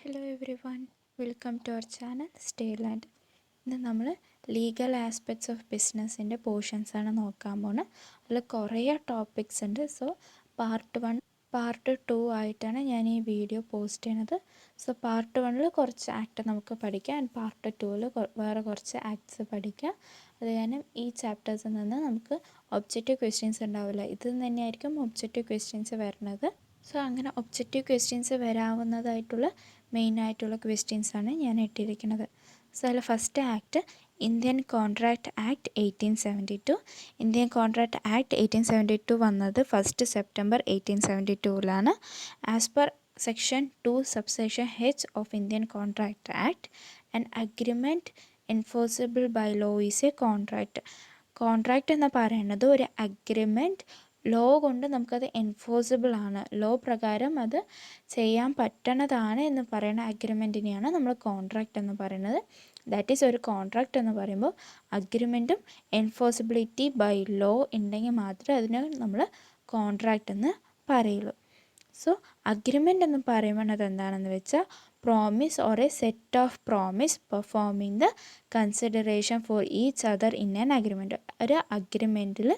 Hello everyone, welcome to our channel stay land. ഇന്ന് നമ്മൾ legal aspects of ബിസിനസ്സിൻ്റെ പോർഷൻസാണ് നോക്കാൻ പോകുന്നത്. അതിൽ കുറേ ടോപ്പിക്സ് ഉണ്ട്. സോ പാർട്ട് 1 പാർട്ട് 2 ആയിട്ടാണ് ഞാൻ ഈ വീഡിയോ പോസ്റ്റ് ചെയ്യണത്. സോ പാർട്ട് 1 കുറച്ച് ആക്ട് നമുക്ക് പഠിക്കാം ആൻഡ് പാർട്ട് 2 വേറെ കുറച്ച് ആക്ട്സ് പഠിക്കാം. അത് കാരണം ഈ ചാപ്റ്റേഴ്സിൽ നിന്ന് നമുക്ക് ഒബ്ജക്റ്റീവ് ക്വസ്റ്റ്യൻസ് ഉണ്ടാവില്ല. ഇത് തന്നെയായിരിക്കും ഒബ്ജക്റ്റീവ് ക്വസ്റ്റ്യൻസ് വരുന്നത്. സോ അങ്ങനെ ഒബ്ജക്റ്റീവ് ക്വസ്റ്റ്യൻസ് വരാവുന്നതായിട്ടുള്ള മെയിനായിട്ടുള്ള ക്വസ്റ്റ്യൻസാണ് ഞാൻ ഇട്ടിരിക്കുന്നത്. സോ അതിൽ first act Indian contract act 1872. Indian contract act 1872 വന്നത് 1 September 1872 as per section 2 subsection H of Indian contract act and agreement enforceable by law is a contract. Contract എന്ന് പറയുന്നത് ഒരു അഗ്രിമെൻറ്റ്, ലോ കൊണ്ട് നമുക്കത് എൻഫോഴ്സിബിൾ ആണ്, law പ്രകാരം അത് ചെയ്യാൻ പറ്റണതാണ് എന്ന് പറയുന്ന അഗ്രിമെൻറ്റിനെയാണ് നമ്മൾ കോൺട്രാക്റ്റ് എന്ന് പറയുന്നത്. ദാറ്റ് ഈസ് ഒരു കോൺട്രാക്റ്റ് എന്ന് പറയുമ്പോൾ അഗ്രിമെൻറ്റും എൻഫോഴ്സിബിലിറ്റി ബൈ ലോ ഉണ്ടെങ്കിൽ മാത്രമേ അതിന് നമ്മൾ കോൺട്രാക്റ്റ് എന്ന് പറയുള്ളൂ. സോ അഗ്രിമെൻ്റ് എന്ന് പറയുന്നത് എന്താണെന്ന് വെച്ചാൽ promise or A set of promise performing the consideration for each other in an agreement. ഒരു അഗ്രിമെൻറ്റിൽ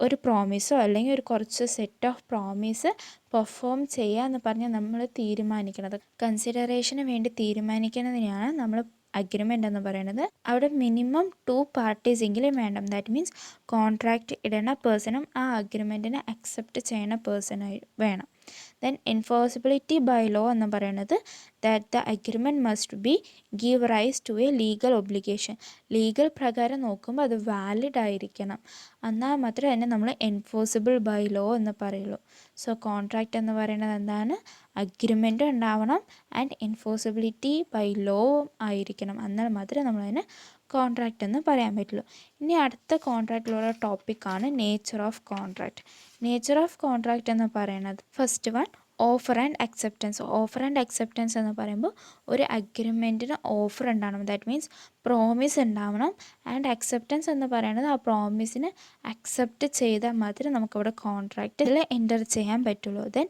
ഒരു പ്രോമിസോ അല്ലെങ്കിൽ ഒരു കുറച്ച് സെറ്റ് ഓഫ് പ്രോമിസ് പെർഫോം ചെയ്യുക എന്ന് പറഞ്ഞാൽ നമ്മൾ തീരുമാനിക്കുന്നത്, കൺസിഡറേഷന് വേണ്ടി തീരുമാനിക്കുന്നതിനെയാണ് നമ്മൾ അഗ്രിമെൻ്റ് എന്ന് പറയുന്നത്. അവിടെ മിനിമം 2 പാർട്ടീസ് എങ്കിലും വേണം. ദാറ്റ് മീൻസ് കോൺട്രാക്റ്റ് ഇടുന്ന പേഴ്സണും ആ അഗ്രിമെൻറ്റിനെ അക്സെപ്റ്റ് ചെയ്യുന്ന പേഴ്സണായി വേണം. ദെൻ എൻഫോഴ്സിബിലിറ്റി ബൈ ലോ എന്ന് പറയുന്നത് that the agreement must be give rise to a legal obligation. Legal പ്രകാരം നോക്കുമ്പോൾ അത് വാലിഡ് ആയിരിക്കണം, എന്നാൽ മാത്രമേ അതിനെ നമ്മൾ എൻഫോഴ്സിബിൾ ബൈ ലോ എന്ന് പറയുള്ളൂ. സോ കോൺട്രാക്റ്റ് എന്ന് പറയുന്നത് എന്താണ്? അഗ്രിമെൻറ്റ് ഉണ്ടാവണം ആൻഡ് എൻഫോഴ്സിബിലിറ്റി ബൈ ലോ ആയിരിക്കണം, എന്നാൽ മാത്രമേ നമ്മളതിനെ കോൺട്രാക്റ്റ് എന്ന് പറയാൻ പറ്റുള്ളൂ. ഇനി അടുത്ത കോൺട്രാക്റ്റിലുള്ള ടോപ്പിക്കാണ് nature of contract. Nature of contract എന്ന് പറയുന്നത് first one offer and acceptance. Offer and acceptance എന്ന് പറയുമ്പോൾ ഒരു അഗ്രിമെൻറ്റിന് ഓഫർ ഉണ്ടാവണം, ദാറ്റ് മീൻസ് പ്രോമിസ് ഉണ്ടാവണം. ആൻഡ് അക്സെപ്റ്റൻസ് എന്ന് പറയുന്നത് ആ പ്രോമിസിന് അക്സെപ്റ്റ് ചെയ്താൽ മാത്രമേ നമുക്കവിടെ കോൺട്രാക്റ്റിൽ എൻ്റർ ചെയ്യാൻ പറ്റുള്ളൂ. Then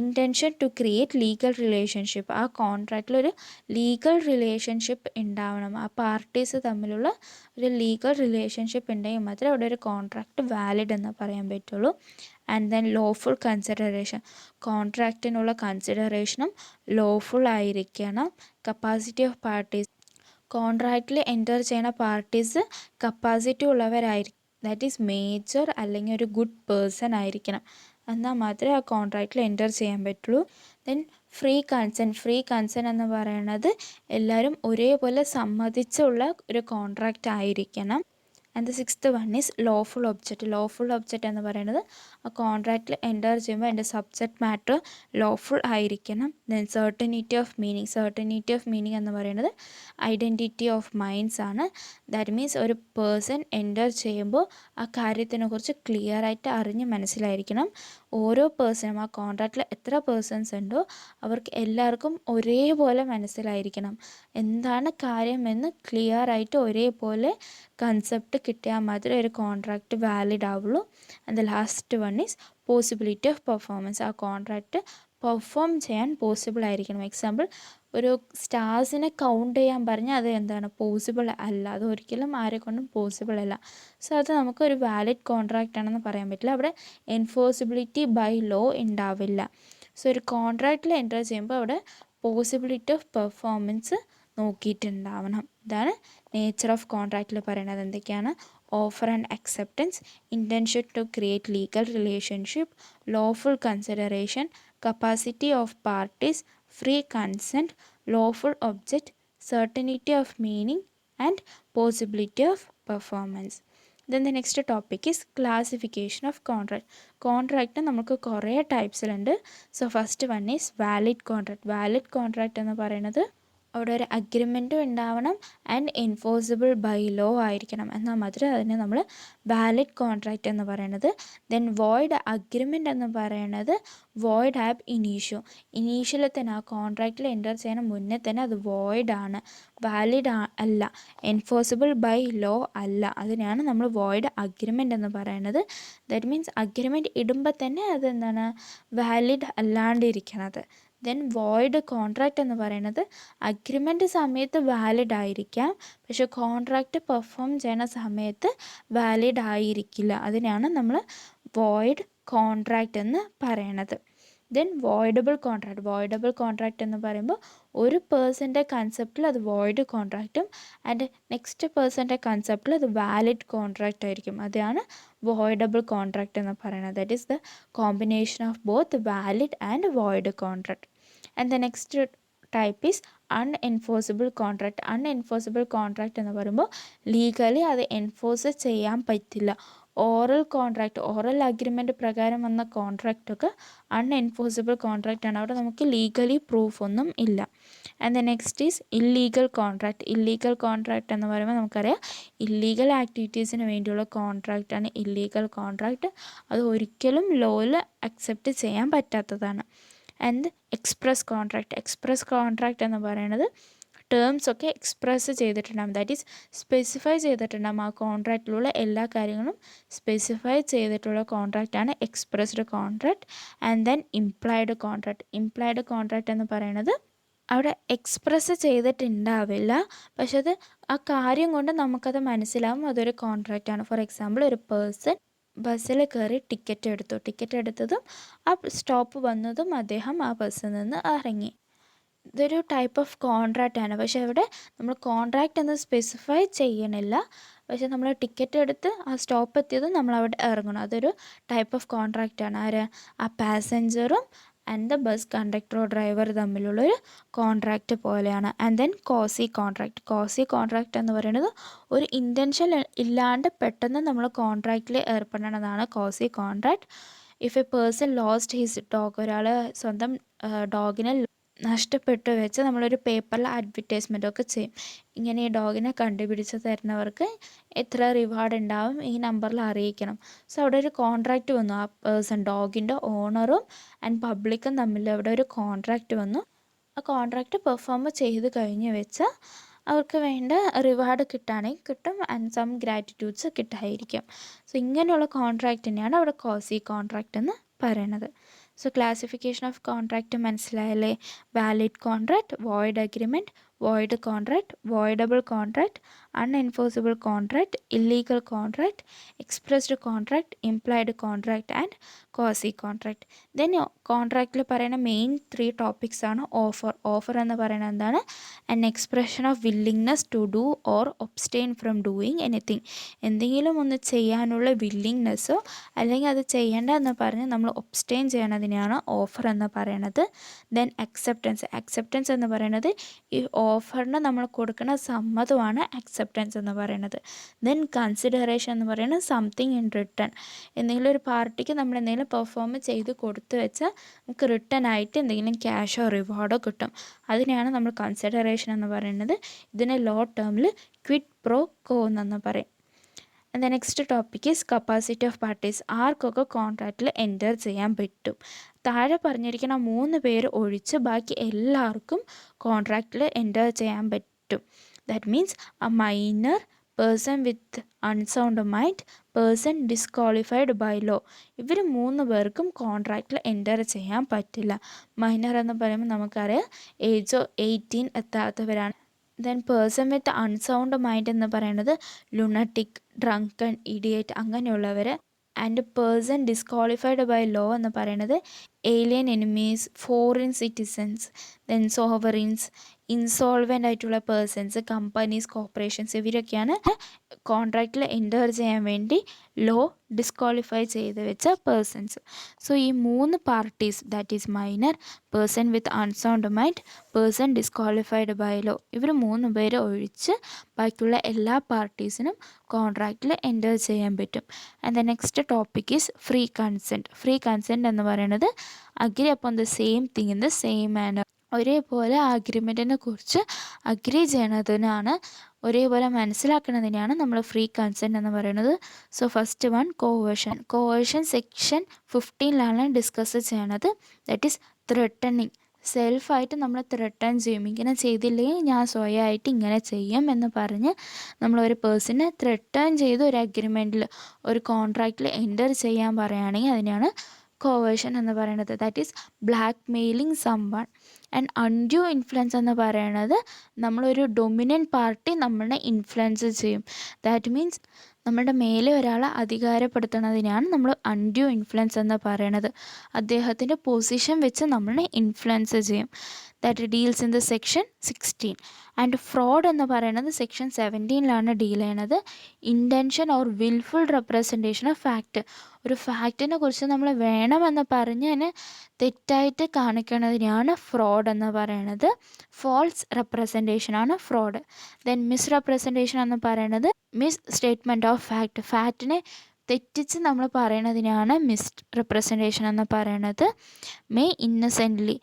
intention to create legal relationship. ആ കോൺട്രാക്റ്റിലൊരു ലീഗൽ റിലേഷൻഷിപ്പ് ഉണ്ടാവണം, ആ പാർട്ടീസ് തമ്മിലുള്ള ഒരു ലീഗൽ റിലേഷൻഷിപ്പ് ഉണ്ടെങ്കിൽ മാത്രമേ അവിടെ ഒരു കോൺട്രാക്റ്റ് വാലിഡ് എന്ന് പറയാൻ പറ്റുള്ളൂ. And then lawful consideration. കോൺട്രാക്റ്റിനുള്ള കൺസിഡറേഷനും ലോഫുൾ ആയിരിക്കണം. Capacity of parties. കോൺട്രാക്റ്റിൽ എൻ്റർ ചെയ്യുന്ന പാർട്ടീസ് കപ്പാസിറ്റി ഉള്ളവരായിരിക്കും, ദാറ്റ് ഈസ് മേജർ അല്ലെങ്കിൽ ഒരു ഗുഡ് പേഴ്സൺ ആയിരിക്കണം, എന്നാൽ മാത്രമേ ആ കോൺട്രാക്റ്റിൽ എൻ്റർ ചെയ്യാൻ പറ്റുള്ളൂ. Then free consent. Free consent എന്ന് പറയുന്നത് എല്ലാവരും ഒരേപോലെ സമ്മതിച്ചുള്ള ഒരു കോൺട്രാക്റ്റ് ആയിരിക്കണം. And the sixth one is lawful object. Lawful object എന്ന് പറയുന്നത് ആ കോൺട്രാക്റ്റിൽ എൻ്റർ ചെയ്യുമ്പോൾ അതിൻ്റെ സബ്ജക്റ്റ് മാറ്റർ ലോഫുൾ ആയിരിക്കണം. Then certainty of meaning. Certainty of meaning എന്ന് പറയുന്നത് ഐഡൻറ്റിറ്റി ഓഫ് മൈൻഡ്സ് ആണ്. ദാറ്റ് മീൻസ് ഒരു പേഴ്സൺ എൻ്റർ ചെയ്യുമ്പോൾ ആ കാര്യത്തിനെക്കുറിച്ച് ക്ലിയർ ആയിട്ട് അറിഞ്ഞ് മനസ്സിലായിരിക്കണം. ഓരോ പേഴ്സണും ആ കോൺട്രാക്റ്റിൽ എത്ര പേഴ്സൺസ് ഉണ്ടോ അവർക്ക് എല്ലാവർക്കും ഒരേപോലെ മനസ്സിലായിരിക്കണം, എന്താണ് കാര്യമെന്ന് ക്ലിയർ ആയിട്ട് ഒരേപോലെ കൺസെപ്റ്റ് കിട്ടിയാൽ മാത്രമേ ഒരു കോൺട്രാക്റ്റ് വാലിഡ് ആവുള്ളൂ. And the last one is possibility of performance. ആ കോൺട്രാക്റ്റ് പെർഫോം ചെയ്യാൻ പോസിബിൾ ആയിരിക്കണം. എക്സാമ്പിൾ, ഒരു സ്റ്റാർസിനെ കൗണ്ട് ചെയ്യാൻ പറഞ്ഞാൽ അത് എന്താണ്? പോസിബിൾ അല്ല, അത് ഒരിക്കലും ആരെക്കൊണ്ടും പോസിബിൾ അല്ല. സോ അത് നമുക്കൊരു വാലിഡ് കോൺട്രാക്റ്റ് ആണെന്ന് പറയാൻ പറ്റില്ല, അവിടെ എൻഫോഴ്സിബിലിറ്റി ബൈ ലോ ഉണ്ടാവില്ല. സോ ഒരു കോൺട്രാക്റ്റിൽ എൻ്റർ ചെയ്യുമ്പോൾ അവിടെ പോസിബിലിറ്റി ഓഫ് പെർഫോമൻസ് നോക്കിയിട്ടുണ്ടാവണം. ഇതാണ് നേച്ചർ ഓഫ് കോൺട്രാക്റ്റിൽ പറയുന്നത്. എന്തൊക്കെയാണ്? Offer and acceptance, intention to create legal relationship, lawful consideration, capacity of parties, free consent, lawful object, certainty of meaning and possibility of performance. Then the next topic is classification of contract. Contract നമുക്ക് കുറേ ടൈപ്സിലുണ്ട്. So first one is valid contract. Valid contract എന്ന് പറയുന്നത് അവിടെ ഒരു അഗ്രിമെൻറ്റും ഉണ്ടാവണം and enforceable by law ആയിരിക്കണം, എന്നാൽ മാത്രമേ അതിനെ നമ്മൾ വാലിഡ് കോൺട്രാക്റ്റ് എന്ന് പറയുന്നത്. ദെൻ വോയിഡ് അഗ്രിമെൻ്റ് എന്ന് പറയുന്നത് വോയിഡ് ആബ് ഇനീഷ്യോ. ഇനീഷ്യലിൽ തന്നെ ആ കോൺട്രാക്റ്റിൽ എൻ്റർ ചെയ്യുന്ന മുന്നേ തന്നെ അത് വോയിഡ് ആണ്, വാലിഡ് അല്ല, എൻഫോഴ്സിബിൾ ബൈ ലോ അല്ല, അതിനെയാണ് നമ്മൾ വോയിഡ് അഗ്രിമെൻ്റ് എന്ന് പറയുന്നത്. ദാറ്റ് മീൻസ് അഗ്രിമെൻറ്റ് ഇടുമ്പോൾ തന്നെ അതെന്താണ്? വാലിഡ് അല്ലാണ്ടിരിക്കണത്. ദെൻ വോയിഡ് കോൺട്രാക്റ്റ് എന്ന് പറയുന്നത് അഗ്രിമെൻ്റ് സമയത്ത് വാലിഡ് ആയിരിക്കാം, പക്ഷെ കോൺട്രാക്റ്റ് പെർഫോം ചെയ്യുന്ന സമയത്ത് വാലിഡ് ആയിരിക്കില്ല. അതിനാണ് നമ്മൾ വോയിഡ് കോൺട്രാക്റ്റ് എന്ന് പറയണത്. ദെൻ വോയിഡബിൾ കോൺട്രാക്റ്റ് എന്ന് പറയുമ്പോൾ ഒരു പേഴ്സൻ്റെ കൺസെപ്റ്റിൽ അത് വോയിഡ് കോൺട്രാക്റ്റും ആൻഡ് നെക്സ്റ്റ് പേഴ്സൻ്റെ കൺസെപ്റ്റിൽ അത് വാലിഡ് കോൺട്രാക്റ്റ് ആയിരിക്കും. അതാണ് വോയിഡബിൾ കോൺട്രാക്റ്റ് എന്ന് പറയുന്നത്. That is the combination of both valid and void contract. And the next type is unenforceable contract എന്ന് പറയുമ്പോൾ ലീഗലി അത് എൻഫോഴ്സ് ചെയ്യാൻ പറ്റില്ല. ഓറൽ അഗ്രിമെൻ്റ് പ്രകാരം വന്ന കോൺട്രാക്റ്റൊക്കെ അൺഎൻഫോഴ്സിബിൾ കോൺട്രാക്റ്റ് ആണ്. അവിടെ നമുക്ക് ലീഗലി പ്രൂഫ് ഒന്നും ഇല്ല. And the next is illegal contract എന്ന് പറയുമ്പോൾ നമുക്കറിയാം ഇല്ലീഗൽ ആക്ടിവിറ്റീസിന് വേണ്ടിയുള്ള കോൺട്രാക്റ്റാണ് ഇല്ലീഗൽ കോൺട്രാക്റ്റ്. അത് ഒരിക്കലും ലോയിൽ അക്സെപ്റ്റ് ചെയ്യാൻ പറ്റാത്തതാണ്. ആൻഡ് എക്സ്പ്രസ് കോൺട്രാക്റ്റ് എന്ന് പറയുന്നത് ടേംസ് ഒക്കെ എക്സ്പ്രസ് ചെയ്തിട്ടുണ്ടാകും, ദാറ്റ് ഈസ് സ്പെസിഫൈ ചെയ്തിട്ടുണ്ടാകും. ആ കോൺട്രാക്റ്റിലുള്ള എല്ലാ കാര്യങ്ങളും സ്പെസിഫൈ ചെയ്തിട്ടുള്ള കോൺട്രാക്റ്റാണ് expressed contract. And then implied contract എന്ന് പറയുന്നത് അവിടെ എക്സ്പ്രസ് ചെയ്തിട്ടുണ്ടാവില്ല, പക്ഷെ അത് ആ കാര്യം കൊണ്ട് നമുക്കത് മനസ്സിലാവും അതൊരു കോൺട്രാക്റ്റാണ്. ഫോർ എക്സാമ്പിൾ, ഒരു പേഴ്സൺ ബസ്സിൽ കയറി ടിക്കറ്റ് എടുത്തതും ആ സ്റ്റോപ്പ് വന്നതും അദ്ദേഹം ആ ബസ്സിൽ നിന്ന് ഇറങ്ങി. ഇതൊരു ടൈപ്പ് ഓഫ് കോൺട്രാക്റ്റ് ആണ്, പക്ഷെ അവിടെ നമ്മൾ കോൺട്രാക്റ്റ് എന്ന് സ്പെസിഫൈ ചെയ്യണില്ല, പക്ഷെ നമ്മൾ ടിക്കറ്റ് എടുത്ത് ആ സ്റ്റോപ്പ് എത്തിയതും നമ്മൾ അവിടെ ഇറങ്ങണം. അതൊരു ടൈപ്പ് ഓഫ് കോൺട്രാക്റ്റ് ആണ്. ആ പാസഞ്ചറും ആൻഡ് ദ ബസ് കണ്ടക്ടറോ ഡ്രൈവർ തമ്മിലുള്ളൊരു കോൺട്രാക്റ്റ് പോലെയാണ്. ആൻഡ് ദെൻ കോസി കോൺട്രാക്റ്റ് എന്ന് പറയുന്നത് ഒരു ഇൻറ്റൻഷൻ ഇല്ലാണ്ട് പെട്ടെന്ന് നമ്മൾ കോൺട്രാക്റ്റിൽ ഏർപ്പെടുന്നതാണ് quasi contract. If a person lost his dog, ഒരാൾ സ്വന്തം ഡോഗിനെ നഷ്ടപ്പെട്ടു വെച്ച് നമ്മളൊരു പേപ്പറിൽ അഡ്വർടൈസ്മെൻ്റ് ഒക്കെ ചെയ്യും. ഇങ്ങനെ ഈ ഡോഗിനെ കണ്ടുപിടിച്ച് തരുന്നവർക്ക് എത്ര റിവാർഡ് ഉണ്ടാവും ഈ നമ്പറിൽ അറിയിക്കണം. സോ അവിടെ ഒരു കോൺട്രാക്റ്റ് വന്നു. ആ പേഴ്സൺ, ഡോഗിൻ്റെ ഓണറും ആൻഡ് പബ്ലിക്കും തമ്മിൽ അവിടെ ഒരു കോൺട്രാക്റ്റ് വന്നു. ആ കോൺട്രാക്റ്റ് പെർഫോം ചെയ്ത് കഴിഞ്ഞ് വെച്ചാൽ അവർക്ക് വേണ്ട റിവാർഡ് കിട്ടുകയാണെങ്കിൽ കിട്ടും, ആൻഡ് സം ഗ്രാറ്റിറ്റ്യൂഡ്സ് കിട്ടായിരിക്കും. സോ ഇങ്ങനെയുള്ള കോൺട്രാക്റ്റിനെയാണ് അവിടെ കോസി കോൺട്രാക്റ്റ് എന്ന് പറയണത്. സോ ക്ലാസിഫിക്കേഷൻ ഓഫ് കോൺട്രാക്റ്റ് മനസ്സിലായല്ലേ? Valid contract, void agreement, void contract, voidable contract, unenforceable contract, illegal contract, expressed contract, implied contract and quasi contract. Then കോൺട്രാക്റ്റിൽ പറയുന്ന മെയിൻ 3 ടോപ്പിക്സ് ആണ് ഓഫർ എന്ന് പറയുന്നത് എന്താണ്? An expression of willingness to do or abstain from doing anything. എന്തെങ്കിലും ഒന്ന് ചെയ്യാനുള്ള വില്ലിങ്നെസ്സോ അല്ലെങ്കിൽ അത് ചെയ്യേണ്ട എന്ന് പറഞ്ഞ് നമ്മൾ ഒബ്സ്റ്റെയിൻ ചെയ്യണതിനെയാണ് ഓഫർ എന്ന് പറയുന്നത്. ദെൻ അക്സെപ്റ്റൻസ് എന്ന് പറയുന്നത് ഈ ഓഫറിന് നമ്മൾ കൊടുക്കുന്ന സമ്മതമാണ് അക്സെപ്റ്റൻസ് എന്ന് പറയുന്നത്. ദെൻ കൺസിഡറേഷൻ എന്ന് പറയുന്നത് സംതിങ് ഇൻ റിട്ടേൺ. എന്തെങ്കിലും ഒരു പാർട്ടിക്ക് നമ്മൾ എന്തെങ്കിലും പെർഫോം ചെയ്ത് കൊടുത്തു വെച്ചാൽ നമുക്ക് റിട്ടേൺ ആയിട്ട് എന്തെങ്കിലും ക്യാഷോ റിവാർഡോ കിട്ടും. അതിനെയാണ് നമ്മൾ കൺസിഡറേഷൻ എന്ന് പറയുന്നത്. ഇതിനെ ലോ ടേമിൽ ക്വിഡ് പ്രോ കോ എന്ന് പറയും. And the next topic is capacity of parties. ആർക്കൊക്കെ കോൺട്രാക്റ്റിൽ എൻറ്റർ ചെയ്യാൻ പറ്റും? താഴെ പറഞ്ഞിരിക്കുന്ന 3 പേര് ഒഴിച്ച് ബാക്കി എല്ലാവർക്കും കോൺട്രാക്റ്റിൽ എൻറ്റർ ചെയ്യാൻ പറ്റും. That means a minor, person with unsound mind, person disqualified by law. ഇവർ 3 പേർക്കും കോൺട്രാക്റ്റിൽ എൻറ്റർ ചെയ്യാൻ പറ്റില്ല. മൈനർ എന്ന് പറയുമ്പോൾ നമുക്കറിയാം ഏജ് 18 എത്താത്തവരാണ്. Then person with unsound mind എന്ന് പറയുന്നത് ലുണറ്റിക്, ഡ്രങ്കൺ, ഇഡിയറ്റ് അങ്ങനെയുള്ളവർ. And person disqualified by law എന്ന് പറയുന്നത് alien enemies, foreign citizens, then sovereigns, insolvent ആയിട്ടുള്ള പേഴ്സൺസ്, കമ്പനീസ്, കോർപ്പറേഷൻസ്, ഇവരൊക്കെയാണ് കോൺട്രാക്റ്റിൽ എൻറ്റർ ചെയ്യാൻ വേണ്ടി ലോ ഡിസ്ക്വാളിഫൈ ചെയ്ത് വെച്ച പേഴ്സൺസ്. സോ ഈ 3 parties, that is minor, person with unsound mind, person disqualified by law, ഇവർ 3 പേരെ ഒഴിച്ച് ബാക്കിയുള്ള എല്ലാ പാർട്ടീസിനും കോൺട്രാക്റ്റിൽ എൻറ്റർ ചെയ്യാൻ പറ്റും. And the next topic is free consent എന്ന് പറയുന്നത് agree upon the same thing in the same manner. ഒരേപോലെ അഗ്രിമെൻറ്റിനെ കുറിച്ച് അഗ്രി ചെയ്യണതിനാണ്, ഒരേപോലെ മനസ്സിലാക്കുന്നതിനാണ് നമ്മൾ ഫ്രീ കൺസെൻറ്റ് എന്ന് പറയുന്നത്. So first one coercion section 15 discuss ചെയ്യണത്. That is threatening. സെൽഫായിട്ട് നമ്മൾ ത്രെട്ടൺ ചെയ്യും. ഇങ്ങനെ ചെയ്തില്ലെങ്കിൽ ഞാൻ സ്വയമായിട്ട് ഇങ്ങനെ ചെയ്യും എന്ന് പറഞ്ഞ് നമ്മളൊരു പേഴ്സണെ ത്രെട്ടൺ ചെയ്ത് ഒരു അഗ്രിമെൻറ്റിൽ, ഒരു കോൺട്രാക്റ്റിൽ എൻറ്റർ ചെയ്യാൻ പറയുകയാണെങ്കിൽ അതിനെയാണ് കോവേഷൻ എന്ന് പറയുന്നത്, that is blackmailing someone. And undue influence എന്ന് പറയുന്നത് നമ്മളൊരു ഡൊമിനൻ്റ് പാർട്ടി നമ്മളെ ഇൻഫ്ലുവൻസ് ചെയ്യും. ദാറ്റ് മീൻസ് നമ്മുടെ മേലെ ഒരാളെ അധികാരപ്പെടുത്തുന്നതിനാണ് നമ്മൾ അൺഡ്യൂ ഇൻഫ്ലുവൻസ് എന്ന് പറയണത്. അദ്ദേഹത്തിൻ്റെ പൊസിഷൻ വെച്ച് നമ്മളെ ഇൻഫ്ലുവൻസ് ചെയ്യും. That deals in the section 16. And fraud എന്ന് പറയുന്നത് സെക്ഷൻ 17 ഡീൽ ചെയ്യണത്. Intention or wilful representation of fact. ഒരു ഫാക്റ്റിനെ കുറിച്ച് നമ്മൾ വേണമെന്ന് പറഞ്ഞ് അതിനെ തെറ്റായിട്ട് കാണിക്കുന്നതിനെയാണ് ഫ്രോഡ് എന്ന് പറയുന്നത്. ഫോൾസ് റെപ്രസെൻറ്റേഷനാണ് ഫ്രോഡ്. ദെൻ മിസ് റെപ്രസെൻറ്റേഷൻ എന്ന് പറയുന്നത് മിസ് സ്റ്റേറ്റ്മെൻറ്റ് ഓഫ് ഫാക്റ്റ്. ഫാക്റ്റിനെ തെറ്റിച്ച് നമ്മൾ പറയണതിനാണ് മിസ് റെപ്രസെൻറ്റേഷൻ എന്ന് പറയുന്നത്. ഇന്നസെൻ്റ്ലി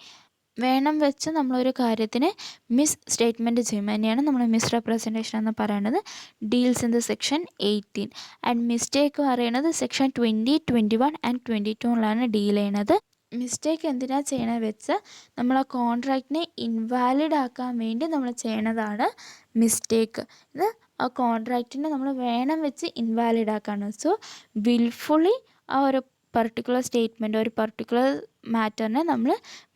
വേണം വെച്ച് നമ്മളൊരു കാര്യത്തിന് മിസ് സ്റ്റേറ്റ്മെൻറ്റ് ചെയ്യും, അതിനെയാണ് നമ്മൾ മിസ് റെപ്രസെൻറ്റേഷൻ എന്ന് പറയുന്നത്. Deals in the section 18. And mistake പറയുന്നത് സെക്ഷൻ 20, 21 ആൻഡ് 22 ഡീൽ ചെയ്യണത്. മിസ്റ്റേക്ക് എന്തിനാണ് ചെയ്യണത് വെച്ച് നമ്മൾ ആ കോൺട്രാക്റ്റിനെ ഇൻവാലിഡ് ആക്കാൻ വേണ്ടി നമ്മൾ ചെയ്യണതാണ് മിസ്റ്റേക്ക്. ഇത് ആ കോൺട്രാക്റ്റിനെ നമ്മൾ വേണം വെച്ച് ഇൻവാലിഡ് ആക്കാണ്. സോ വിൽഫുള്ളി ആ ഒരു പർട്ടിക്കുലർ സ്റ്റേറ്റ്മെൻറ്റ്, ഒരു പർട്ടിക്കുലർ മാറ്ററിനെ നമ്മൾ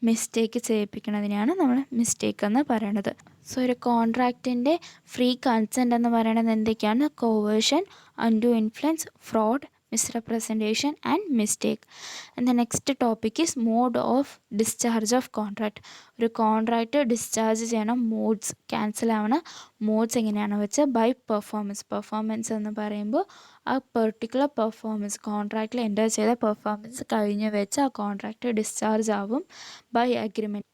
മിസ്റ്റേക്ക് ചെയ്യിപ്പിക്കുന്നതിനെയാണ് നമ്മൾ മിസ്റ്റേക്ക് എന്ന് പറയണത്. സോ ഒരു കോൺട്രാക്റ്റിൻ്റെ ഫ്രീ കൺസെൻറ്റ് എന്ന് പറയുന്നത് എന്തൊക്കെയാണ്? Coercion, undue influence, fraud, misrepresentation and mistake. And the next topic is mode of discharge of contract. ഒരു കോൺട്രാക്റ്റ് ഡിസ്ചാർജ് ചെയ്യണം മോഡ്സ്, ക്യാൻസൽ ആവണ മോഡ്സ് എങ്ങനെയാണെന്ന് വെച്ചാൽ ബൈ പെർഫോമൻസ്. പെർഫോമൻസ് എന്ന് പറയുമ്പോൾ ആ പെർട്ടിക്കുലർ പെർഫോമൻസ്, കോൺട്രാക്റ്റിൽ എൻ്റർ ചെയ്ത പെർഫോമൻസ് കഴിഞ്ഞ് വെച്ച് ആ കോൺട്രാക്റ്റ് ഡിസ്ചാർജ് ആവും. ബൈ അഗ്രിമെൻറ്റ്,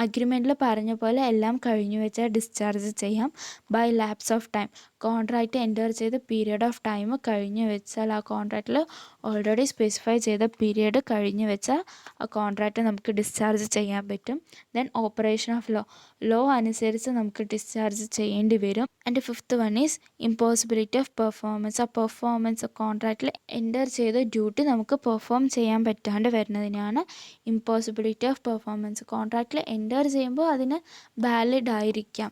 അഗ്രിമെൻറ്റിൽ പറഞ്ഞ പോലെ എല്ലാം കഴിഞ്ഞു വെച്ചാൽ ഡിസ്ചാർജ് ചെയ്യാം. By lapse of time, contract enter ചെയ്ത പീരിയഡ് ഓഫ് ടൈം കഴിഞ്ഞു വെച്ചാൽ, ആ കോൺട്രാക്റ്റിൽ ഓൾറെഡി സ്പെസിഫൈ ചെയ്ത പീരിയഡ് കഴിഞ്ഞു വെച്ചാൽ ആ കോൺട്രാക്റ്റ് നമുക്ക് ഡിസ്ചാർജ് ചെയ്യാൻ പറ്റും. ദെൻ ഓപ്പറേഷൻ ഓഫ് ലോ അനുസരിച്ച് നമുക്ക് ഡിസ്ചാർജ് ചെയ്യേണ്ടി വരും. And fifth one is impossibility of performance. ആ പെർഫോമൻസ് കോൺട്രാക്റ്റിൽ എൻ്റർ ചെയ്ത ഡ്യൂട്ടി നമുക്ക് പെർഫോം ചെയ്യാൻ പറ്റാണ്ട് വരുന്നതിനാണ് ഇമ്പോസിബിലിറ്റി ഓഫ് പെർഫോമൻസ്. കോൺട്രാക്റ്റിൽ എൻ്റർ ചെയ്യുമ്പോൾ അതിന് വാലിഡ് ആയിരിക്കാം,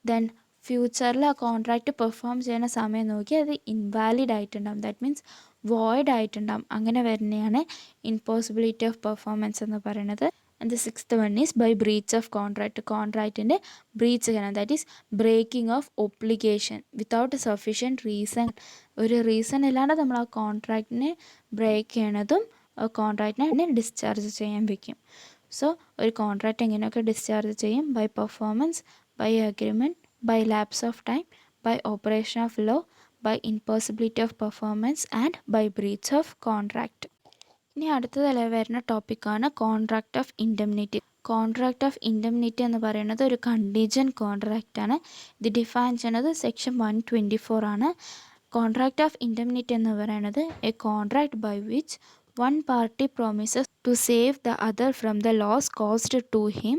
ദെൻ ഫ്യൂച്ചറിൽ ആ കോൺട്രാക്റ്റ് പെർഫോം ചെയ്യുന്ന സമയം നോക്കി അത് ഇൻവാലിഡ് ആയിട്ടുണ്ടാകും, ദാറ്റ് മീൻസ് വോയിഡ് ആയിട്ടുണ്ടാകും. അങ്ങനെ വരുന്നതാണ് ഇമ്പോസിബിലിറ്റി ഓഫ് പെർഫോമൻസ് എന്ന് പറയുന്നത്. And the sixth one is by breach of contract. കോൺട്രാക്റ്റിൻ്റെ ബ്രീച്ച് ചെയ്യണം, that is breaking of obligation without sufficient reason. ഒരു റീസൺ ഇല്ലാണ്ട് നമ്മൾ ആ കോൺട്രാക്റ്റിനെ ബ്രേക്ക് ചെയ്യണതും കോൺട്രാക്റ്റിനെ ഡിസ്ചാർജ് ചെയ്യാൻ വയ്ക്കും. സോ ഒരു കോൺട്രാക്റ്റ് എങ്ങനെയൊക്കെ ഡിസ്ചാർജ് ചെയ്യും? By performance, by agreement, by lapse of time, by operation of law, by impossibility of performance and by breach of contract. ഇനി അടുത്തതല്ല വരുന്ന ടോപ്പിക്കാണ് contract of indemnity. Contract of indemnity എന്ന് പറയുന്നത് ഒരു കണ്ടീജൻറ്റ് കോൺട്രാക്റ്റാണ്. ഇത് ഡിഫൈൻ ചെയ്യുന്നത് സെക്ഷൻ 124 ആണ്. കോൺട്രാക്റ്റ് ഓഫ് ഇൻഡെംനിറ്റി എന്ന് പറയുന്നത് a contract by which one party promises to save the other from the loss caused to him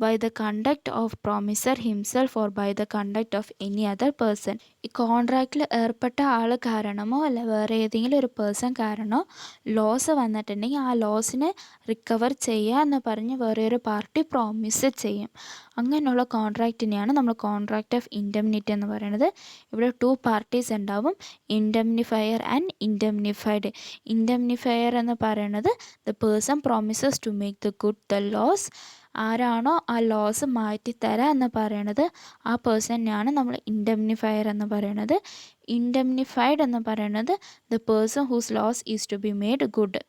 by the conduct of promiser himself or by the conduct of any other person. ഈ കോൺട്രാക്റ്റിൽ ഏർപ്പെട്ട ആൾ കാരണമോ അല്ല വേറെ ഏതെങ്കിലും ഒരു person കാരണമോ loss വന്നിട്ടുണ്ടെങ്കിൽ ആ ലോസിനെ recover ചെയ്യുക എന്ന് പറഞ്ഞ് വേറെ ഒരു പാർട്ടി പ്രോമിസ് ചെയ്യും. അങ്ങനെയുള്ള കോൺട്രാക്റ്റിനെയാണ് നമ്മൾ കോൺട്രാക്റ്റ് ഓഫ് ഇൻഡെംനിറ്റി എന്ന് പറയുന്നത്. ഇവിടെ 2 പാർട്ടീസ് ഉണ്ടാവും, ഇൻഡെംനിഫയർ ആൻഡ് ഇൻഡെംനിഫൈഡ്. ഇൻഡെംനിഫയർ എന്ന് പറയുന്നത് the person promises to make the good the loss. ആരാണോ ആ ലോസ് മാറ്റിത്തരാം എന്ന് പറയണത് ആ പേഴ്സണെയാണ് നമ്മൾ ഇൻഡെംനിഫയർ എന്ന് പറയുന്നത്. ഇൻഡെംനിഫൈഡ് എന്ന് പറയുന്നത് the person whose loss is to be made good.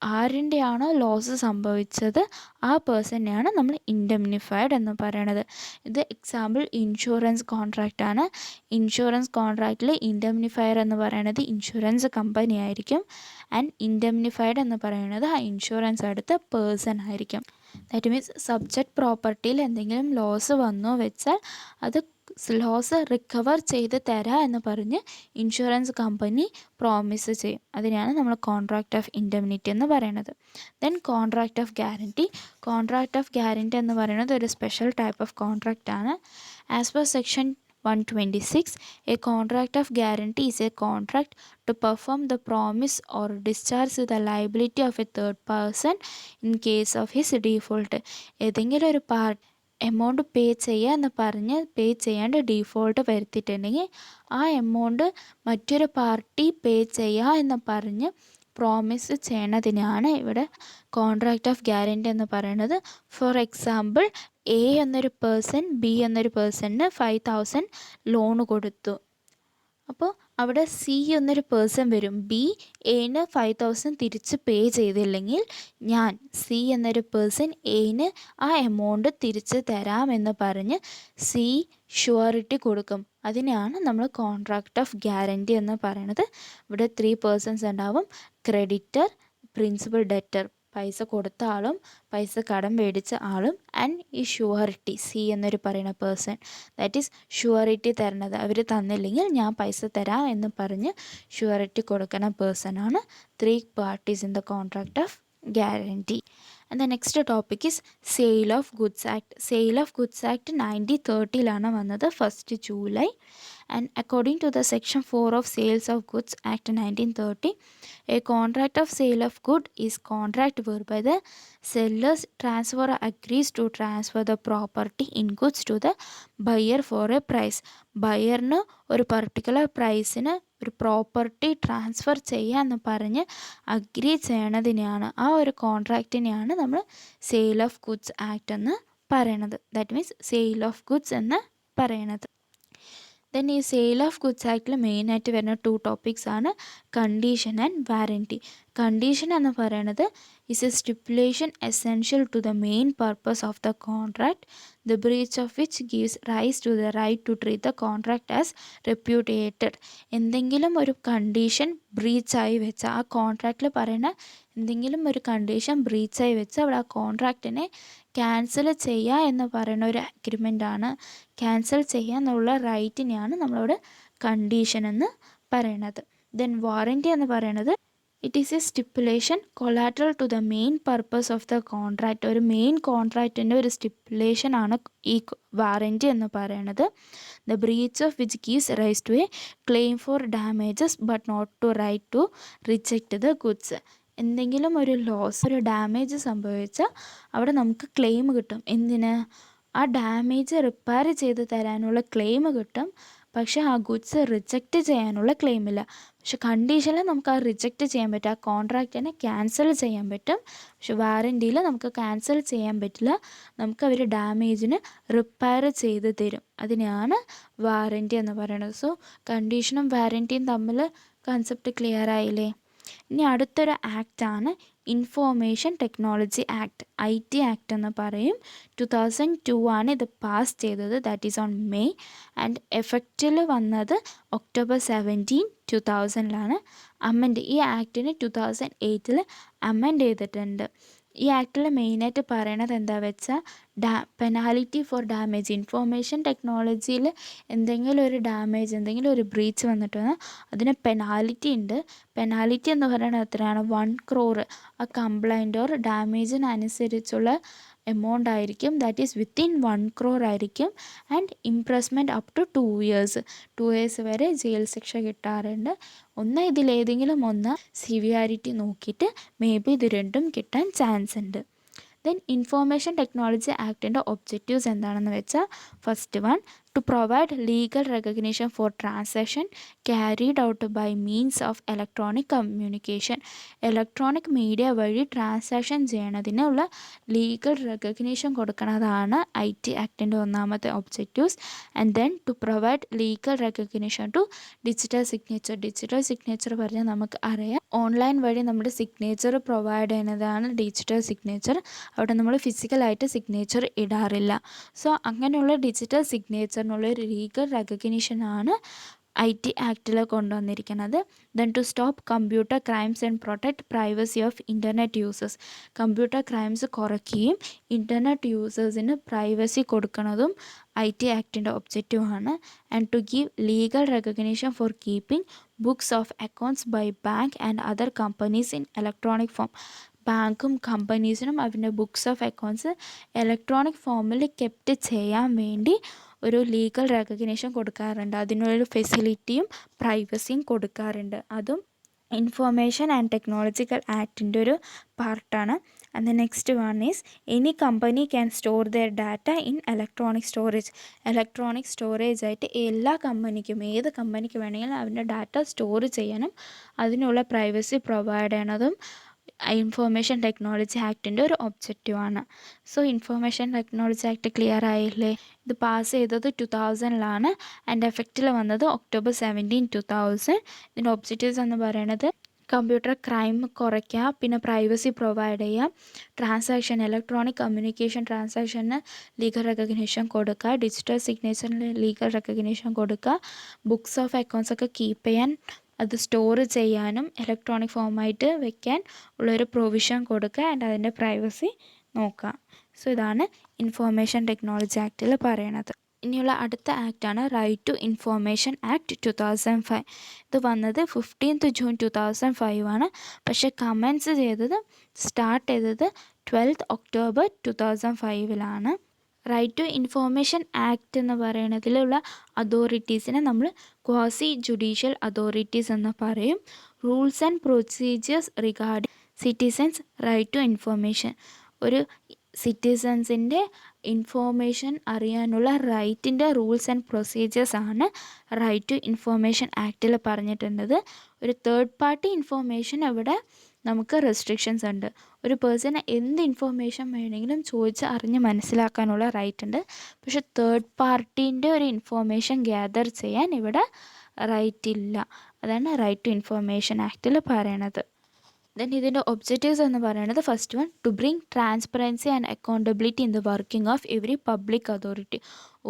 ആരിൻ്റെയാണോ ലോസ് സംഭവിച്ചത് ആ പേഴ്സണെയാണ് നമ്മൾ ഇൻഡെംനിഫൈഡ് എന്ന് പറയണത്. ഇത് എക്സാമ്പിൾ ഇൻഷുറൻസ് കോൺട്രാക്റ്റാണ്. ഇൻഷുറൻസ് കോൺട്രാക്റ്റിൽ ഇൻഡെംനിഫയർ എന്ന് പറയുന്നത് ഇൻഷുറൻസ് കമ്പനി ആയിരിക്കും, ആൻഡ് ഇൻഡെംനിഫൈഡ് എന്ന് പറയുന്നത് ആ ഇൻഷുറൻസ് എടുത്ത പേഴ്സൺ ആയിരിക്കും. ദാറ്റ് മീൻസ് സബ്ജക്റ്റ് പ്രോപ്പർട്ടിയിൽ എന്തെങ്കിലും ലോസ് വന്നു വെച്ചാൽ അത് ലോസ് റിക്കവർ ചെയ്ത് തരാം എന്ന് പറഞ്ഞ് ഇൻഷുറൻസ് കമ്പനി പ്രോമിസ് ചെയ്യും. അതിനെയാണ് നമ്മൾ കോൺട്രാക്റ്റ് ഓഫ് ഇൻഡെംനിറ്റി എന്ന് പറയുന്നത്. Then contract of guarantee. Contract of guarantee എന്ന് പറയുന്നത് ഒരു സ്പെഷ്യൽ ടൈപ്പ് ഓഫ് കോൺട്രാക്റ്റ് ആണ്. As per section 126, a contract of guarantee is a contract to perform the promise or discharge the liability of a third person in case of his default. ഏതെങ്കിലും ഒരു amount pay ചെയ്യുക എന്ന് പറഞ്ഞ് പേ ചെയ്യാണ്ട് default വരുത്തിയിട്ടുണ്ടെങ്കിൽ ആ amount മറ്റൊരു party പേ ചെയ്യുക എന്ന് പറഞ്ഞ് പ്രോമിസ് ചെയ്യണതിനാണ് ഇവിടെ കോൺട്രാക്റ്റ് ഓഫ് ഗ്യാരണ്ടി എന്ന് പറയുന്നത്. ഫോർ എക്സാമ്പിൾ, എ എന്നൊരു പേഴ്സൺ ബി എന്നൊരു പേഴ്സണിന് 5,000 ലോൺ കൊടുത്തു. അപ്പോൾ അവിടെ സി എന്നൊരു പേഴ്സൺ വരും. ബി എന് 5,000 തിരിച്ച് പേ ചെയ്തില്ലെങ്കിൽ ഞാൻ സി എന്നൊരു പേഴ്സൺ എന് ആ എമൗണ്ട് തിരിച്ച് തരാമെന്ന് പറഞ്ഞ് സി ഷുവറിറ്റി കൊടുക്കും. അതിനെയാണ് നമ്മൾ കോൺട്രാക്റ്റ് ഓഫ് ഗ്യാരണ്ടി എന്ന് പറയുന്നത്. ഇവിടെ 3 പേഴ്സൺസ് ഉണ്ടാവും: ക്രെഡിറ്റർ, പ്രിൻസിപ്പൽ, ഡെറ്റർ, പൈസ കൊടുത്ത ആളും പൈസ കടം മേടിച്ച ആളും, ആൻഡ് ഈ ഷുവറിറ്റി സി എന്നൊരു പറയുന്ന പേഴ്സൺ, ദാറ്റ് ഈസ് ഷുവറിറ്റി തരണത്. അവർ തന്നില്ലെങ്കിൽ ഞാൻ പൈസ തരാം എന്ന് പറഞ്ഞ് ഷുവറിറ്റി കൊടുക്കുന്ന പേഴ്സണാണ് 3 parties in the contract of guarantee. And the next topic is Sale of Goods Act. Sale of Goods Act 1930 വന്നത്, 1st July. And according to the section 4 of Sales of Goods Act 1930, a contract of sale of good is contract whereby the seller's transfer agrees to transfer the property in goods to the buyer for a price. ബയറിന് ഒരു particular പ്രൈസിന് ഒരു property transfer ചെയ്യാമെന്ന് പറഞ്ഞ് agri ചെയ്യണതിനെയാണ്, ആ ഒരു കോൺട്രാക്റ്റിനെയാണ് നമ്മൾ sale of goods act എന്ന് പറയണത്. That means sale of goods എന്ന് പറയണത്. ദെൻ ഈ സെയിൽ ഓഫ് ഗുഡ്സ് ആക്ടിൽ മെയിനായിട്ട് വരുന്ന 2 ടോപ്പിക്സ് ആണ് കണ്ടീഷൻ ആൻഡ് വാറൻറ്റി. കണ്ടീഷൻ എന്ന് പറയുന്നത് is a stipulation essential to the main purpose of the contract, the breach of which gives rise to the right to treat the contract as repudiated. എന്തെങ്കിലും ഒരു condition ബ്രീച്ചായി വെച്ച, ആ കോൺട്രാക്റ്റിൽ പറയുന്ന എന്തെങ്കിലും ഒരു condition ബ്രീച്ചായി വെച്ച് അവിടെ ആ കോൺട്രാക്റ്റിനെ ക്യാൻസൽ ചെയ്യുക എന്ന് പറയുന്ന ഒരു അഗ്രിമെൻ്റാണ്. ക്യാൻസൽ ചെയ്യുക എന്നുള്ള റൈറ്റിനെയാണ് നമ്മളവിടെ കണ്ടീഷൻ എന്ന് പറയണത്. ദെൻ വാറൻറ്റി എന്ന് പറയുന്നത് it is a stipulation collateral to the main purpose of the contract. ഒരു മെയിൻ കോൺട്രാക്റ്റിൻ്റെ ഒരു സ്റ്റിപ്പുലേഷനാണ് ഈ വാറൻറ്റി എന്ന് പറയുന്നത്. The breach of which gives rise to a claim for damages but not to right to reject the goods. എന്തെങ്കിലും ഒരു loss, ഒരു ഡാമേജ് സംഭവിച്ചാൽ അവിടെ നമുക്ക് ക്ലെയിം കിട്ടും. എന്തിന്? ആ ഡാമേജ് റിപ്പയർ ചെയ്ത് തരാനുള്ള ക്ലെയിം കിട്ടും. പക്ഷേ ആ ഗുഡ്സ് റിജക്റ്റ് ചെയ്യാനുള്ള ക്ലെയിമില്ല. പക്ഷെ കണ്ടീഷനിൽ നമുക്ക് ആ റിജക്റ്റ് ചെയ്യാൻ പറ്റും, ആ കോൺട്രാക്റ്റിനെ ക്യാൻസൽ ചെയ്യാൻ പറ്റും. പക്ഷെ വാറൻറ്റിയിൽ നമുക്ക് ക്യാൻസൽ ചെയ്യാൻ പറ്റില്ല. നമുക്ക് അവർ ഡാമേജിന് റിപ്പയർ ചെയ്ത് തരും. അതിനെയാണ് വാറൻറ്റി എന്ന് പറയുന്നത്. സോ കണ്ടീഷനും വാറൻറ്റിയും തമ്മിൽ കൺസെപ്റ്റ് ക്ലിയർ ആയില്ലേ? ഇനി അടുത്തൊരു ആക്റ്റാണ് information technology act, IT act എന്ന് പറയും. 2002 ആണ് ഇത് പാസ് ചെയ്തത്, that is on May. And എഫക്റ്റിൽ വന്നത് October 17, 2000 അമെൻഡ്. ഈ ആക്ടിന് 2008 അമെൻഡ് ചെയ്തിട്ടുണ്ട്. ഈ ആക്ടിൽ മെയിനായിട്ട് പറയണത് എന്താ വെച്ചാൽ പെനാലിറ്റി ഫോർ ഡാമേജ്. ഇൻഫോർമേഷൻ ടെക്നോളജിയിൽ എന്തെങ്കിലും ഒരു ഡാമേജ്, എന്തെങ്കിലും ഒരു ബ്രീച്ച് വന്നിട്ട് വന്നാൽ അതിന് പെനാലിറ്റി ഉണ്ട്. പെനാലിറ്റി എന്ന് പറയുന്നത് എത്രയാണ്? 1 crore. ആ കംപ്ലൈൻറ്റ് ഓർ ഡാമേജിനനുസരിച്ചുള്ള എമൗണ്ട് ആയിരിക്കും. ദാറ്റ് ഈസ് വിത്തിൻ 1 crore ആയിരിക്കും. And imprisonment up to 2 years. 2 years വരെ ജയിൽ ശിക്ഷ കിട്ടാറുണ്ട്. ഇതിലേതെങ്കിലും ഒന്ന് സിവിയാരിറ്റി നോക്കിയിട്ട് മേ ബി ഇത് രണ്ടും കിട്ടാൻ ചാൻസ് ഉണ്ട്. ദെൻ ഇൻഫോർമേഷൻ ടെക്നോളജി ആക്ടിൻ്റെ ഒബ്ജക്റ്റീവ്സ് എന്താണെന്ന് വെച്ചാൽ, first one, to provide legal recognition for transaction carried out by means of electronic communication. Electronic media വഴി ട്രാൻസാക്ഷൻ ചെയ്യണതിനുള്ള ലീഗൽ റെക്കഗ്നിഷൻ കൊടുക്കുന്നതാണ് IT ആക്ടിൻ്റെ ഒന്നാമത്തെ objectives. And then to provide legal recognition to digital signature. Digital signature പറഞ്ഞാൽ നമുക്ക് അറിയാം, online വഴി നമ്മുടെ സിഗ്നേച്ചർ പ്രൊവൈഡ് ചെയ്യുന്നതാണ് ഡിജിറ്റൽ സിഗ്നേച്ചർ. അവിടെ നമ്മൾ ഫിസിക്കലായിട്ട് സിഗ്നേച്ചർ ഇടാറില്ല. സോ അങ്ങനെയുള്ള ഡിജിറ്റൽ സിഗ്നേച്ചറിനുള്ള ഒരു ലീഗൽ റെക്കഗ്നിഷനാണ് IT ആക്ടിൽ കൊണ്ടുവന്നിരിക്കുന്നത്. Then to stop computer crimes and protect privacy of internet users. Computer crimes കുറയ്ക്കുകയും ഇൻ്റർനെറ്റ് യൂസേഴ്സിന് പ്രൈവസി കൊടുക്കുന്നതും IT ആക്ടിൻ്റെ ഒബ്ജക്റ്റീവാണ്. And to give legal recognition for keeping books of accounts by bank and other companies in electronic form. ബാങ്കും കമ്പനീസിനും അതിൻ്റെ books of accounts electronic ഫോമിൽ kept ചെയ്യാൻ വേണ്ടി ഒരു ലീഗൽ റെക്കഗ്നിഷൻ കൊടുക്കാറുണ്ട്. അതിനൊരു ഫെസിലിറ്റിയും പ്രൈവസിയും കൊടുക്കാറുണ്ട്. അതും ഇൻഫോർമേഷൻ ആൻഡ് ടെക്നോളജിക്കൽ ആക്ടിൻ്റെ ഒരു പാർട്ടാണ്. And the next one is any company can store their data in electronic storage. Electronic storage ആയിട്ട് എല്ലാ കമ്പനിക്കും, ഏത് കമ്പനിക്ക് വേണമെങ്കിലും അവരുടെ ഡാറ്റ സ്റ്റോർ ചെയ്യാനും അതിനുള്ള പ്രൈവസി പ്രൊവൈഡ് ചെയ്യണതും ഇൻഫോർമേഷൻ ടെക്നോളജി ആക്ടിൻ്റെ ഒരു ഒബ്ജക്റ്റീവാണ്. So information technology act clear ആയില്ലേ? ഇത് പാസ് ചെയ്തത് 2000 ആൻഡ് എഫക്റ്റിൽ വന്നത് October 17, 2000. ഇതിൻ്റെ ഒബ്ജക്റ്റീവ്സ് എന്ന് പറയുന്നത് കമ്പ്യൂട്ടർ ക്രൈം കുറയ്ക്കുക, പിന്നെ പ്രൈവസി പ്രൊവൈഡ് ചെയ്യുക, ട്രാൻസാക്ഷൻ ഇലക്ട്രോണിക് കമ്മ്യൂണിക്കേഷൻ ട്രാൻസാക്ഷന് ലീഗൽ റെക്കഗ്നീഷൻ കൊടുക്കുക, ഡിജിറ്റൽ സിഗ്നേച്ചറിന് ലീഗൽ റെക്കഗ്നീഷൻ കൊടുക്കുക, ബുക്സ് ഓഫ് അക്കൗണ്ട്സ് ഒക്കെ കീപ്പ് ചെയ്യാൻ, അത് സ്റ്റോർ ചെയ്യാനും ഇലക്ട്രോണിക് ഫോമായിട്ട് വെക്കാൻ ഉള്ളൊരു പ്രൊവിഷൻ കൊടുക്കുക ആൻഡ് അതിൻ്റെ പ്രൈവസി നോക്കുക. സോ ഇതാണ് ഇൻഫോർമേഷൻ ടെക്നോളജി ആക്റ്റിൽ പറയണത്. ഇനിയുള്ള അടുത്ത ആക്റ്റാണ് റൈറ്റ് ടു ഇൻഫോർമേഷൻ ആക്ട് 2005. ഇത് വന്നത് 15th June 2005 പക്ഷേ കമൻസ് സ്റ്റാർട്ട് ചെയ്തത് 12th October 2005. Right to information act എന്ന് പറയുന്നതിലുള്ള അതോറിറ്റീസിനെ നമ്മൾ ക്വാസി ജുഡീഷ്യൽ അതോറിറ്റീസ് എന്ന് പറയും. Rules and procedures regarding citizens right to information. ഒരു സിറ്റിസൻസിൻ്റെ ഇൻഫോർമേഷൻ അറിയാനുള്ള റൈറ്റിൻ്റെ റൂൾസ് ആൻഡ് പ്രൊസീജിയേഴ്സാണ് റൈറ്റ് ടു ഇൻഫോർമേഷൻ ആക്റ്റിൽ പറഞ്ഞിട്ടുള്ളത്. ഒരു തേർഡ് പാർട്ടി ഇൻഫോർമേഷൻ ഇവിടെ നമുക്ക് റെസ്ട്രിക്ഷൻസ് ഉണ്ട്. ഒരു പേഴ്സണ് എന്ത് ഇൻഫോർമേഷൻ വേണമെങ്കിലും ചോദിച്ച് അറിഞ്ഞ് മനസ്സിലാക്കാനുള്ള റൈറ്റ് ഉണ്ട്. പക്ഷെ തേർഡ് പാർട്ടീൻ്റെ ഒരു ഇൻഫോർമേഷൻ ഗ്യാദർ ചെയ്യാൻ ഇവിടെ റൈറ്റ് ഇല്ല. അതാണ് റൈറ്റ് ടു ഇൻഫോർമേഷൻ ആക്റ്റിൽ പറയണത്. ദെൻ ഇതിൻ്റെ ഒബ്ജക്റ്റീവ്സ് എന്ന് പറയുന്നത് first one, to bring transparency and accountability in the working of every public authority.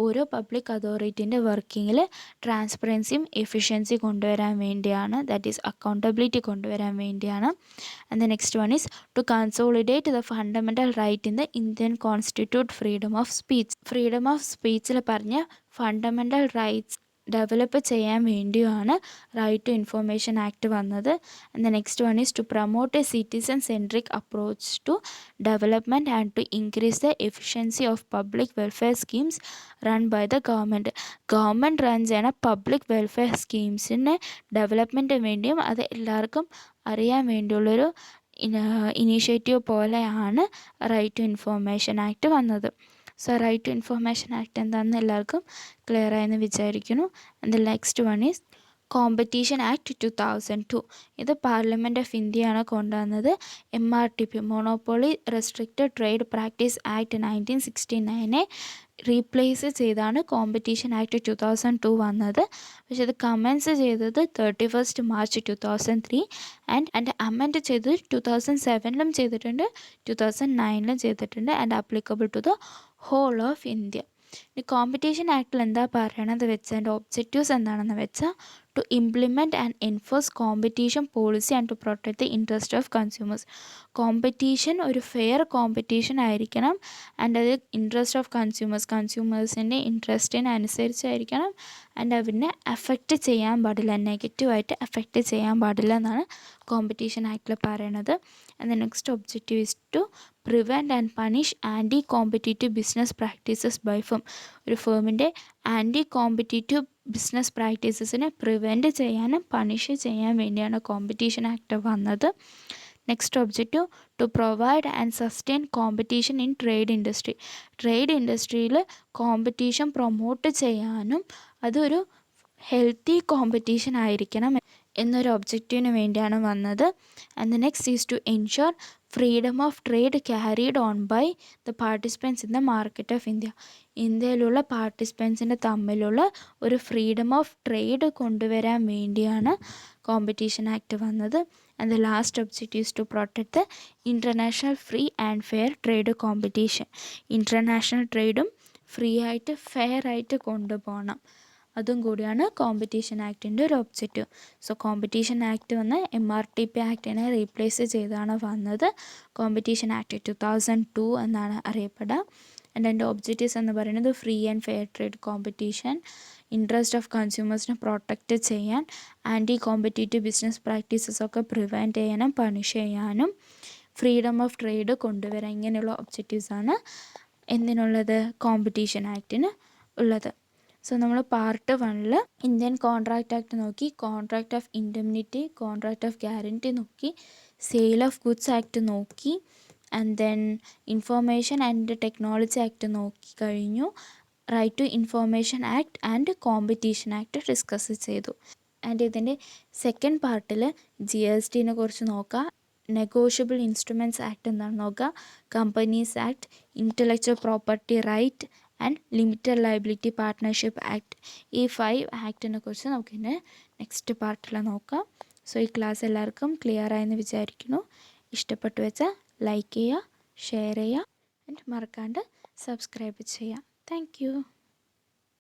ഓരോ പബ്ലിക് അതോറിറ്റീൻ്റെ വർക്കിങ്ങിൽ ട്രാൻസ്പെറൻസിയും എഫിഷ്യൻസി കൊണ്ടുവരാൻ വേണ്ടിയാണ്, ദാറ്റ് ഈസ് അക്കൗണ്ടബിലിറ്റി കൊണ്ടുവരാൻ വേണ്ടിയാണ്. And the next one is to consolidate the fundamental right in the Indian constitute freedom of speech. Freedom of സ്പീച്ചിൽ പറഞ്ഞ ഫണ്ടമെൻ്റൽ റൈറ്റ്സ് ഡെവലപ്പ് ചെയ്യാൻ വേണ്ടിയാണ് റൈറ്റ് ടു ഇൻഫോർമേഷൻ ആക്ട് വന്നത്. And the next one is to promote A citizen centric approach to development and to increase the efficiency of public welfare schemes run by the government. Government run ചെയ്യണ public welfare സ്കീംസിന് ഡെവലപ്മെൻറ്റിന് വേണ്ടിയും അത് എല്ലാവർക്കും അറിയാൻ വേണ്ടിയുള്ളൊരു initiative പോലെയാണ് right to information act വന്നത്. So right to information act എന്താണെന്ന് എല്ലാവർക്കും ക്ലിയർ ആയെന്ന് വിചാരിക്കുന്നു. And the next one is competition act 2002. ഇത് പാർലമെൻറ്റ് ഓഫ് ഇന്ത്യയാണ് കൊണ്ടുവന്നത്. MRTP monopoly restricted trade practice act 1969 replace ചെയ്താണ് കോമ്പറ്റീഷൻ ആക്ട് 2002 വന്നത്. പക്ഷെ ഇത് കമൻസ് ചെയ്തത് 31st March 2003 ആൻഡ് അമെൻഡ് ചെയ്തത് 2007 ചെയ്തിട്ടുണ്ട്, 2009 ചെയ്തിട്ടുണ്ട് and applicable to the whole of India. ഈ കോമ്പറ്റീഷൻ ആക്ടിൽ എന്താ പറയണത് വെച്ചാൽ അതിൻ്റെ ഒബ്ജക്റ്റീവ്സ് എന്താണെന്ന് വെച്ചാൽ to implement and enforce competition policy and to protect the interest of consumers. Competition ഒരു ഫെയർ കോമ്പറ്റീഷൻ ആയിരിക്കണം ആൻഡ് അത് ഇൻട്രസ്റ്റ് ഓഫ് കൺസ്യൂമേഴ്സിൻ്റെ ഇൻട്രസ്റ്റിന് അനുസരിച്ചായിരിക്കണം ആൻഡ് അവരിനെ അഫക്റ്റ് ചെയ്യാൻ പാടില്ല, നെഗറ്റീവായിട്ട് അഫക്റ്റ് ചെയ്യാൻ പാടില്ല എന്നാണ് കോമ്പറ്റീഷൻ ആക്ടിൽ പറയണത്. And the next objective is to prevent and punish anti competitive business practices by firm. ഒരു ഫേമിൻ്റെ ആൻറ്റി കോമ്പറ്റീറ്റീവ് ബിസിനസ് പ്രാക്ടീസസിനെ പ്രിവെൻറ്റ് ചെയ്യാനും പണിഷ് ചെയ്യാൻ വേണ്ടിയാണ് കോമ്പറ്റീഷൻ ആക്ട് വന്നത്. Next objective to provide and sustain competition in trade industry. Trade ഇൻഡസ്ട്രിയിൽ competition promote ചെയ്യാനും അതൊരു ഹെൽത്തി കോമ്പറ്റീഷൻ ആയിരിക്കണം എന്നൊരു ഒബ്ജക്റ്റീവിന് വേണ്ടിയാണ് വന്നത്. And the next is to ensure freedom of trade carried on by the participants in the market of India. ഇന്ത്യയിലുള്ള പാർട്ടിസിപ്പൻസിൻ്റെ തമ്മിലുള്ള ഒരു ഫ്രീഡം ഓഫ് ട്രേഡ് കൊണ്ടുവരാൻ വേണ്ടിയാണ് കോമ്പറ്റീഷൻ ആക്ട് വന്നത്. And the last objective is to protect the international free and fair trade competition. International ട്രേഡും free ആയിട്ട് fair ആയിട്ട് കൊണ്ടുപോകണം, അതും കൂടിയാണ് കോമ്പറ്റീഷൻ ആക്ടിൻ്റെ ഒരു ഒബ്ജക്റ്റീവ്. സോ കോമ്പറ്റീഷൻ ആക്ട് വന്ന് MRTP ആക്ടിനെ റീപ്ലേസ് ചെയ്താണ് വന്നത്. കോമ്പറ്റീഷൻ ആക്ട് 2002 എന്നാണ് അറിയപ്പെടുക. ആൻഡ് എൻ്റെ ഒബ്ജക്റ്റീവ്സ് എന്ന് പറയുന്നത് free and fair trade competition, interest of കൺസ്യൂമേഴ്സിനെ പ്രൊട്ടക്റ്റ് ചെയ്യാൻ, ആൻറ്റി കോമ്പറ്റീറ്റീവ് ബിസിനസ് പ്രാക്ടീസസ് ഒക്കെ പ്രിവെൻറ്റ് ചെയ്യാനും പണിഷ് ചെയ്യാനും, ഫ്രീഡം ഓഫ് ട്രേഡ് കൊണ്ടുവരാൻ, ഇങ്ങനെയുള്ള ഒബ്ജക്റ്റീവ്സാണ് എന്തിനുള്ളത്, കോമ്പറ്റീഷൻ ആക്ടിന് ഉള്ളത്. സോ നമ്മൾ പാർട്ട് 1 ഇന്ത്യൻ കോൺട്രാക്റ്റ് ആക്ട് നോക്കി, contract of indemnity, contract of guarantee നോക്കി, സെയിൽ ഓഫ് ഗുഡ്സ് ആക്ട് നോക്കി, and then information and technology act നോക്കിക്കഴിഞ്ഞു. Right to information act and competition act discuss ചെയ്തു. ആൻഡ് ഇതിൻ്റെ second പാർട്ടിൽ GST കുറിച്ച് നോക്കാം. Negotiable instruments act എന്താണെന്ന് നോക്കുക. Companies act, intellectual property right and limited liability partnership act. ഈ 5 ആക്ടിനെ കുറിച്ച് നമുക്കിന്ന് നെക്സ്റ്റ് പാർട്ടിൽ നോക്കാം. സോ ഈ ക്ലാസ് എല്ലാവർക്കും ക്ലിയർ ആയെന്ന് വിചാരിക്കുന്നു. ഇഷ്ടപ്പെട്ടു വെച്ചാൽ ലൈക്ക് ചെയ്യുക, ഷെയർ ചെയ്യുക ആൻഡ് മറക്കാണ്ട് സബ്സ്ക്രൈബ് ചെയ്യുക. Thank you.